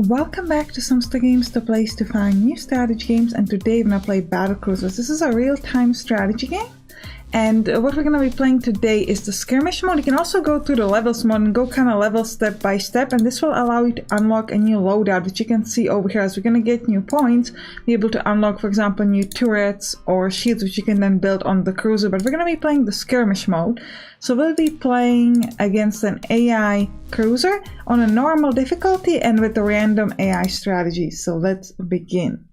Welcome back to Sampstra Games, the place to find new strategy games, and today we're going to play Battlecruisers. This is a real-time strategy game, and what we're going to be playing today is the Skirmish Mode. You can also go through the levels mode and go kind of level step by step, and this will allow you to unlock a new loadout, which you can see over here. As we're going to get new points, be able to unlock, for example, new turrets or shields, which you can then build on the cruiser. But we're going to be playing the Skirmish Mode, so we'll be playing against an AI cruiser on a normal difficulty and with a random AI strategy. So let's begin.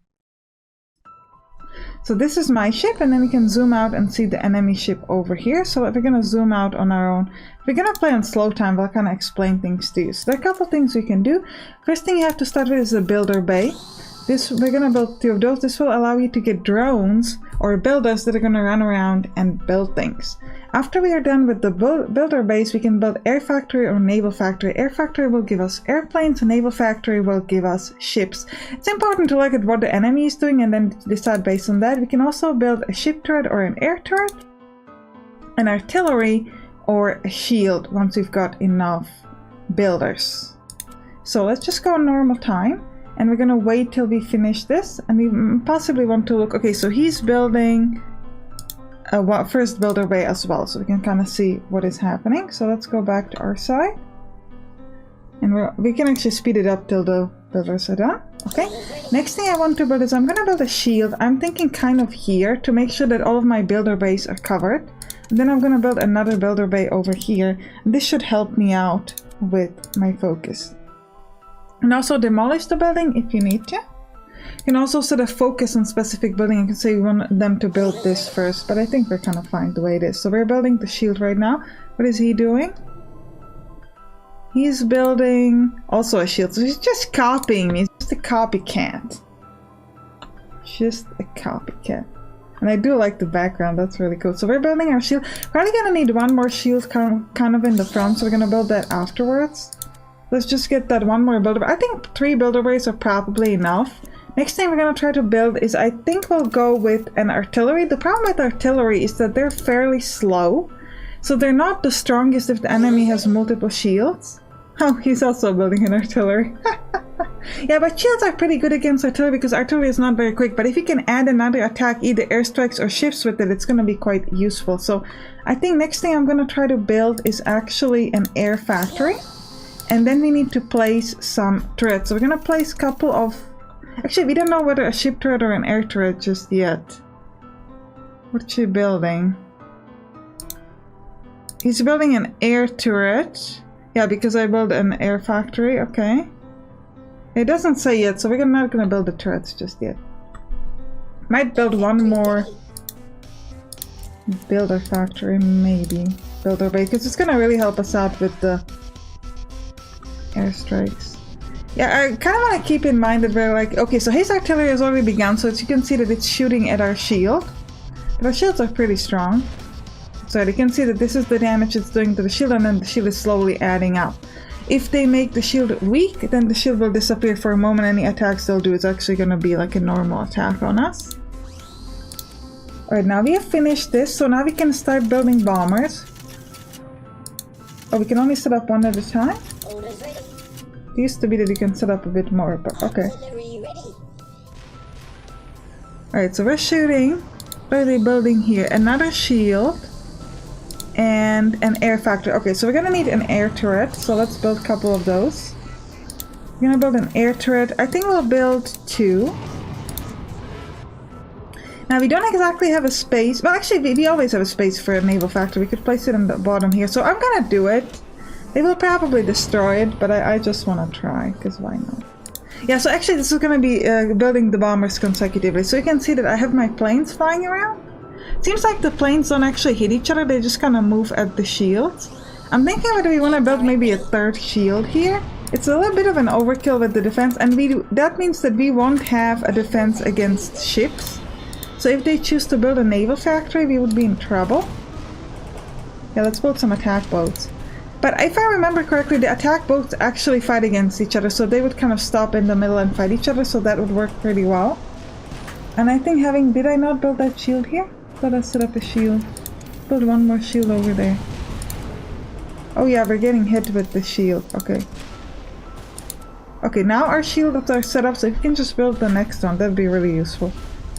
So this is my ship, and then we can zoom out and see the enemy ship over here. So if we're going to zoom out on our own, if we're going to play on slow time, we'll kind of explain things to you. So there are a couple things we can do. First thing you have to start with is a builder bay. We're going to build 2 of those. This will allow you to get drones or builders that are going to run around and build things. After we are done with the builder base, we can build air factory or naval factory. Air factory will give us airplanes, and naval factory will give us ships. It's important to look at what the enemy is doing and then decide based on that. We can also build a ship turret or an air turret, an artillery, or a shield once we've got enough builders. So let's just go on normal time. And we're gonna wait till we finish this, and we possibly want to look. Okay, so he's building a first builder bay as well, so we can kind of see what is happening. So let's go back to our side, and we can actually speed it up till the builders are done. Okay, next thing I want to build is I'm gonna build a shield. I'm thinking kind of here to make sure that all of my builder bays are covered. And then I'm gonna build another builder bay over here. This should help me out with my focus. And also demolish the building if you need to. You can also set a focus on specific building. You can say we want them to build this first, but I think we're kind of fine the way it is. So we're building the shield right now. What is he doing? He's building also a shield. So he's just copying me. He's just a copycat. Just a copycat. And I do like the background. That's really cool. So we're building our shield. Probably gonna need one more shield kind of in the front. So we're gonna build that afterwards. Let's just get that one more builder. I think 3 builder bays are probably enough. Next thing we're going to try to build is, I think we'll go with an artillery. The problem with artillery is that they're fairly slow. So they're not the strongest if the enemy has multiple shields. Oh, he's also building an artillery. Yeah, but shields are pretty good against artillery because artillery is not very quick. But if you can add another attack, either airstrikes or ships with it, it's going to be quite useful. So I think next thing I'm going to try to build is actually an air factory. And then we need to place some turrets. So we're gonna place a couple of... Actually, we don't know whether a ship turret or an air turret just yet. What's she building? He's building an air turret. Yeah, because I built an air factory. Okay. It doesn't say yet, so we're not gonna build the turrets just yet. Might build one more builder factory, maybe. Builder bay, because it's gonna really help us out with the airstrikes. Yeah, I kind of want to keep in mind that we're like, okay, so his artillery has already begun, so you can see that it's shooting at our shield. But our shields are pretty strong. So you can see that this is the damage it's doing to the shield, and then the shield is slowly adding up. If they make the shield weak, then the shield will disappear for a moment. Any attacks they'll do is actually going to be like a normal attack on us. Alright, now we have finished this, so now we can start building bombers. Oh, we can only set up one at a time? It used to be that you can set up a bit more, but okay. Alright, so we're shooting. What are they building here? Another shield. And an air factory. Okay, so we're gonna need an air turret. So let's build a couple of those. We're gonna build an air turret. I think we'll build 2. Now we don't exactly have a space. Well, actually, we always have a space for a naval factory. We could place it on the bottom here. So I'm gonna do it. They will probably destroy it, but I just want to try, because why not? Yeah, so actually this is going to be building the bombers consecutively. So you can see that I have my planes flying around. Seems like the planes don't actually hit each other, they just kind of move at the shields. I'm thinking whether we want to build maybe a 3rd shield here. It's a little bit of an overkill with the defense, and that means that we won't have a defense against ships. So if they choose to build a naval factory, we would be in trouble. Yeah, let's build some attack boats. But if I remember correctly, the attack boats actually fight against each other, so they would kind of stop in the middle and fight each other, so that would work pretty well. And I think did I not build that shield here? Let us set up a shield. Build one more shield over there. Oh yeah, we're getting hit with the shield, okay. Okay, now our shields are set up, so if you can just build the next one, that'd be really useful.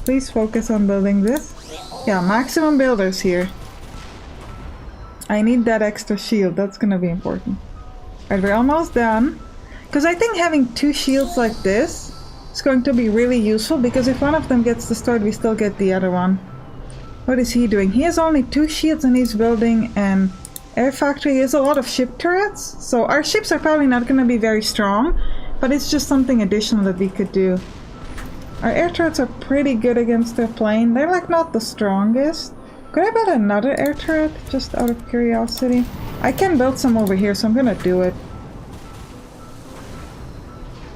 Please focus on building this. Yeah, maximum builders here. I need that extra shield, that's gonna be important. Alright, we're almost done. Because I think having 2 shields like this is going to be really useful, because if one of them gets destroyed, we still get the other one. What is he doing? He has only 2 shields and he's building an air factory. He has a lot of ship turrets, so our ships are probably not gonna be very strong, but it's just something additional that we could do. Our air turrets are pretty good against their plane. They're like not the strongest. Could I build another air turret, just out of curiosity? I can build some over here, so I'm gonna do it.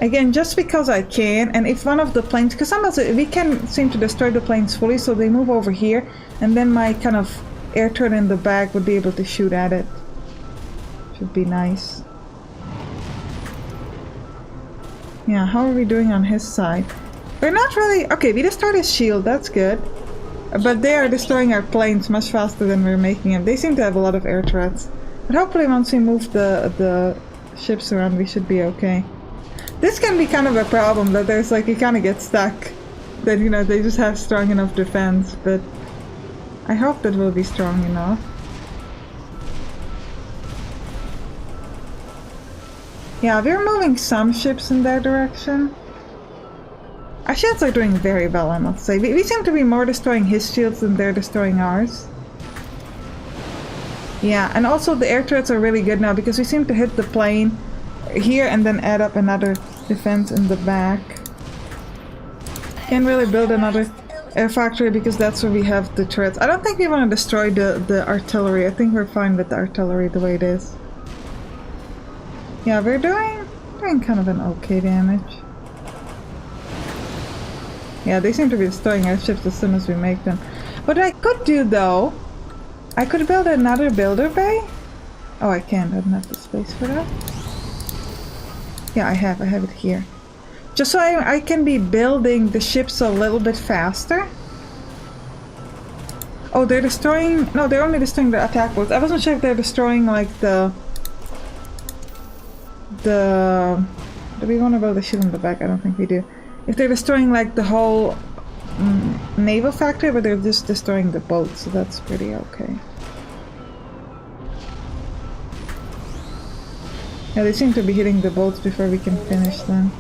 Again, just because I can, and if one of the planes, because sometimes we can seem to destroy the planes fully, so they move over here, and then my kind of air turret in the back would be able to shoot at it. Should be nice. Yeah, how are we doing on his side? We're not really... Okay, we destroyed his shield, that's good. But they are destroying our planes much faster than we're making them. They seem to have a lot of air turrets. But hopefully once we move the ships around, we should be okay. This can be kind of a problem, that there's like, you kind of get stuck. That, you know, they just have strong enough defense, but I hope that will be strong enough. Yeah, we're moving some ships in their direction. Our shields are doing very well, I must say. We seem to be more destroying his shields than they're destroying ours. Yeah, and also the air turrets are really good now because we seem to hit the plane here and then add up another defense in the back. Can't really build another air factory because that's where we have the turrets. I don't think we want to destroy the artillery. I think we're fine with the artillery the way it is. Yeah, we're doing kind of an okay damage. Yeah, they seem to be destroying our ships as soon as we make them. What I could do though, I could build another builder bay. Oh, I can't. I don't have the space for that. Yeah, I have it here. Just so I can be building the ships a little bit faster. Oh, they're destroying... No, they're only destroying the attack boats. I wasn't sure if they're destroying like the... Do we want to build a shield in the back? I don't think we do. If they're destroying like the whole naval factory, but they're just destroying the boats, so that's pretty okay. Yeah, they seem to be hitting the boats before we can finish them.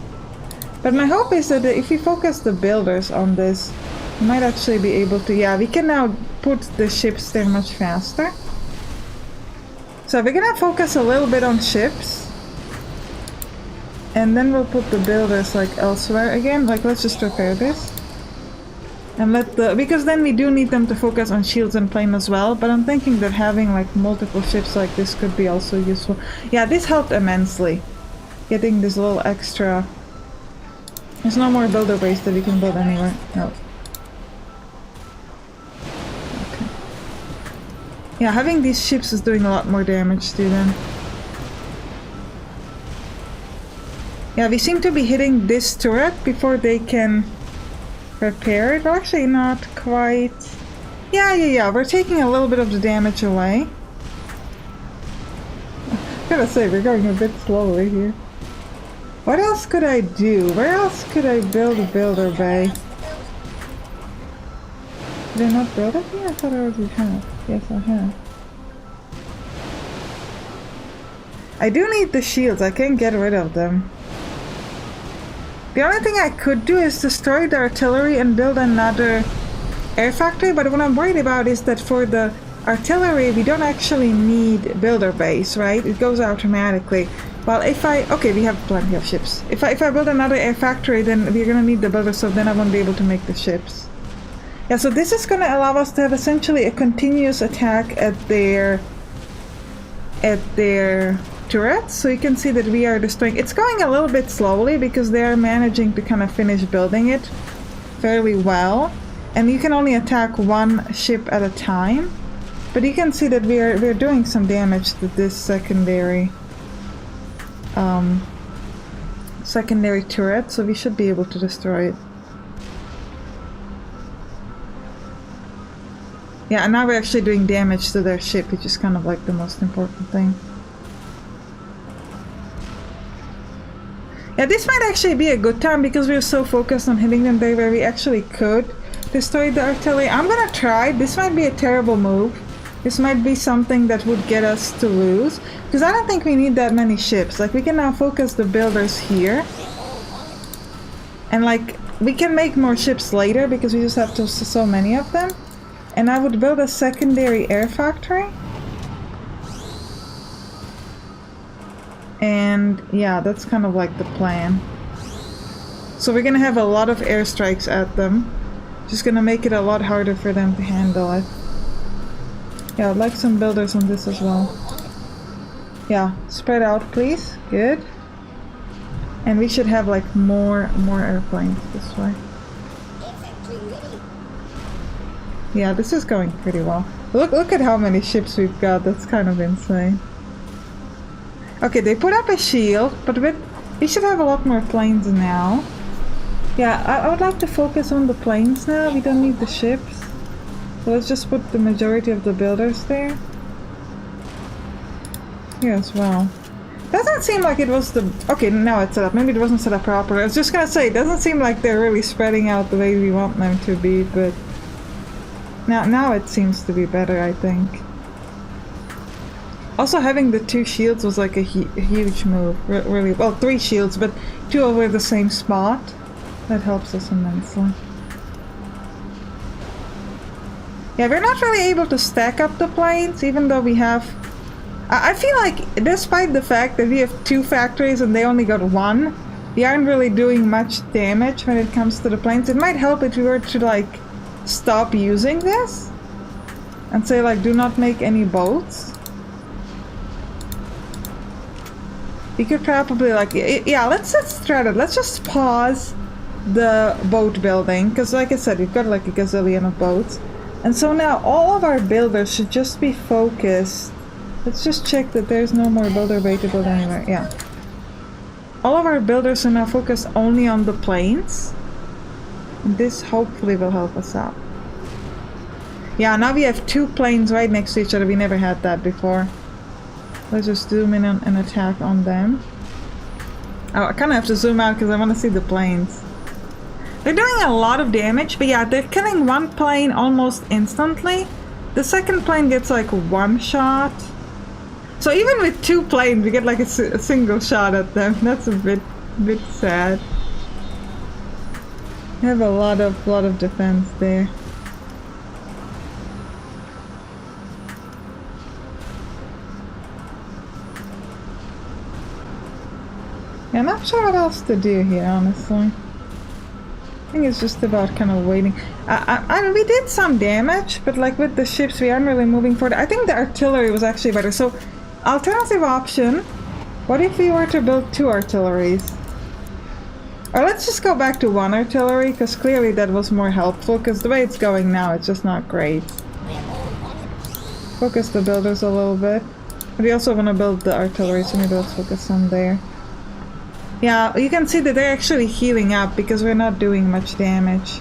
But my hope is that if we focus the builders on this, we might actually be able to... Yeah, we can now put the ships there much faster. So we're gonna focus a little bit on ships. And then we'll put the builders like elsewhere again. Like, let's just repair this. And let the... Because then we do need them to focus on shields and plane as well. But I'm thinking that having like multiple ships like this could be also useful. Yeah, this helped immensely. Getting this little extra... There's no more builder base that we can build anywhere. No. Okay. Yeah, having these ships is doing a lot more damage to them. Yeah, we seem to be hitting this turret before they can repair it. Well, actually not quite. Yeah, we're taking a little bit of the damage away. I gotta say, we're going a bit slowly here. What else could I do? Where else could I build a builder bay? Did I not build it here? I thought I already had. Yes, I have. I do need the shields. I can't get rid of them. The only thing I could do is destroy the artillery and build another air factory, but what I'm worried about is that for the artillery we don't actually need builder base, right? It goes automatically. Well, if I... Okay, we have plenty of ships. If I build another air factory, then we're gonna need the builders, so then I won't be able to make the ships. Yeah, so this is gonna allow us to have essentially a continuous attack at their turrets, so you can see that we are destroying... It's going a little bit slowly because they are managing to kind of finish building it fairly well, and you can only attack one ship at a time, but you can see that we're doing some damage to this secondary turret, so we should be able to destroy it. Yeah, and now we're actually doing damage to their ship, which is kind of like the most important thing. Yeah, this might actually be a good time because we were so focused on hitting them there where we actually could destroy the artillery. I'm gonna try. This might be a terrible move. This might be something that would get us to lose. Because I don't think we need that many ships. Like, we can now focus the builders here. And like, we can make more ships later because we just have so many of them. And I would build a secondary air factory. And yeah, that's kind of like the plan. So we're gonna have a lot of airstrikes at them. Just gonna make it a lot harder for them to handle it. Yeah, I'd like some builders on this as well. Yeah, spread out please. Good. And we should have like more airplanes this way. Yeah, this is going pretty well. Look at how many ships we've got. That's kind of insane. Okay, they put up a shield, but we should have a lot more planes now. Yeah, I would like to focus on the planes now. We don't need the ships. So let's just put the majority of the builders there. Here as well. Doesn't seem like it was the... Okay, now it's set up. Maybe it wasn't set up properly. I was just gonna say, it doesn't seem like they're really spreading out the way we want them to be, but... Now it seems to be better, I think. Also, having the 2 shields was like a huge move. Really, well, 3 shields, but 2 over the same spot. That helps us immensely. Yeah, we're not really able to stack up the planes, even though we have... I feel like, despite the fact that we have 2 factories and they only got 1, we aren't really doing much damage when it comes to the planes. It might help if we were to, like, stop using this and say, like, do not make any boats. We could probably, like, yeah, let's try that. Let's just pause the boat building, because, like I said, we've got, like, a gazillion of boats. And so now all of our builders should just be focused. Let's just check that there's no more builder bay to build anywhere. Yeah. All of our builders are now focused only on the planes. And this hopefully will help us out. Yeah, now we have 2 planes right next to each other. We never had that before. Let's just zoom in and attack on them. Oh, I kind of have to zoom out because I want to see the planes. They're doing a lot of damage, but yeah, they're killing 1 plane almost instantly. The second plane gets like 1 shot. So even with 2 planes, we get like a single shot at them. That's a bit sad. We have a lot of defense there. Yeah, I'm not sure what else to do here, honestly. I think it's just about kind of waiting. We did some damage, but like with the ships, we aren't really moving forward. I think the artillery was actually better. So, alternative option. What if we were to build 2 artilleries? Or let's just go back to 1 artillery, because clearly that was more helpful, because the way it's going now, it's just not great. Focus the builders a little bit. But we also want to build the artillery, so maybe let's focus on there. Yeah, you can see that they're actually healing up because we're not doing much damage.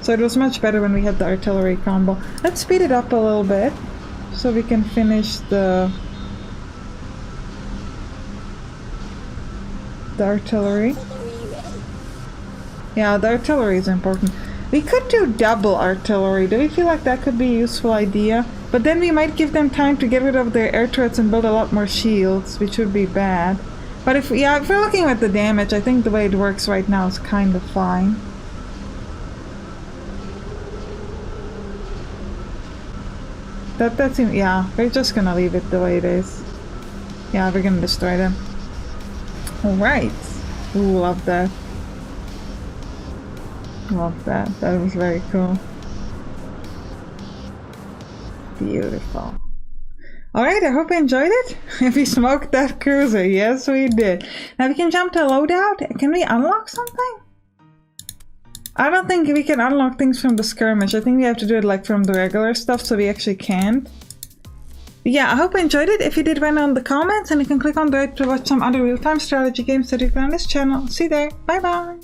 So it was much better when we had the artillery combo. Let's speed it up a little bit so we can finish the artillery. Yeah, the artillery is important. We could do double artillery. Do we feel like that could be a useful idea? But then we might give them time to get rid of their air turrets and build a lot more shields, which would be bad. But if we're looking at the damage, I think the way it works right now is kind of fine. That seems, yeah, we're just gonna leave it the way it is. Yeah, we're gonna destroy them. Alright. Ooh, love that. Love that. That was very cool. Beautiful. Alright, I hope you enjoyed it. We smoked that cruiser. Yes, we did. Now we can jump to loadout. Can we unlock something? I don't think we can unlock things from the skirmish. I think we have to do it like from the regular stuff, so we actually can't. But yeah, I hope you enjoyed it. If you did, write down in the comments, and you can click on the right to watch some other real-time strategy games that you can on this channel. See you there. Bye bye.